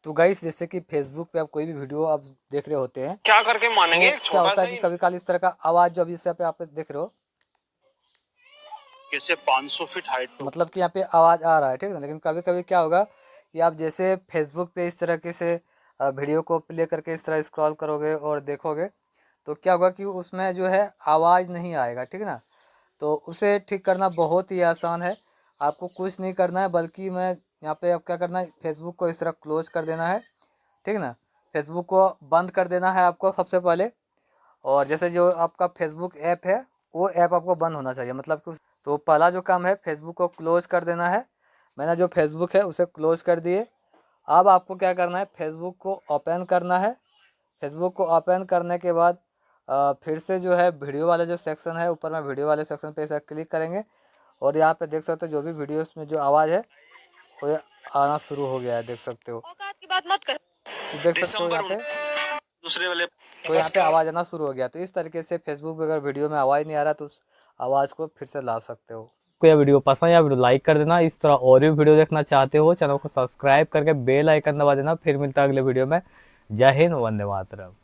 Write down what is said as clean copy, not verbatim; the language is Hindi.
तो गाइस जैसे कि फेसबुक पे आप कोई भी वीडियो आप देख रहे होते हैं, क्या करके मानेंगे, तो एक क्या छोटा होता सा है कि ही कभी काल इस तरह का आवाज जो अभी से पे आप देख रहे हो, कैसे 500 फीट हाइट तो मतलब कि यहाँ पे आवाज आ रहा है, ठीक है ना। लेकिन कभी कभी क्या होगा कि आप जैसे फेसबुक पे इस तरीके से वीडियो को प्ले करके इस तरह स्क्रॉल करोगे और देखोगे, तो क्या होगा कि उसमें जो है आवाज़ नहीं आएगा, ठीक है ना। तो उसे ठीक करना बहुत ही आसान है। आपको कुछ नहीं करना है, बल्कि मैं यहाँ पे अब क्या करना है, फेसबुक को इस तरह क्लोज कर देना है, ठीक है ना। फेसबुक को बंद कर देना है आपको सबसे पहले। और जैसे जो आपका फेसबुक ऐप है, वो ऐप आपको बंद होना चाहिए, मतलब कि तो पहला जो काम है फेसबुक को क्लोज कर देना है। मैंने जो फेसबुक है उसे क्लोज कर दिए। अब आपको क्या करना है, फेसबुक को ओपन करना है। फेसबुक को ओपन करने के बाद फिर से जो है वीडियो वाले जो सेक्शन है, ऊपर में वीडियो वाले सेक्शन पे ऐसा क्लिक करेंगे और यहाँ पे देख सकते हो जो भी वीडियोस में जो आवाज़ है वो आना शुरू हो गया है, देख सकते हो। औकात की बात मत कर। तो देख सकते हो दिसंबर यहाँ पे, दूसरे वाले तो यहाँ पे नमस्कार। आवाज़ आना शुरू हो गया। तो इस तरीके से फेसबुक पे अगर वीडियो में आवाज़ नहीं आ रहा तो उस आवाज़ को फिर से ला सकते हो। को यह वीडियो पसंद या वीडियो लाइक कर देना। इस तरह और भी वीडियो देखना चाहते हो, चैनल को सब्सक्राइब करके बेल आइकन दबा देना। फिर मिलता है अगले वीडियो में। जय हिंद, वंदे मातरम।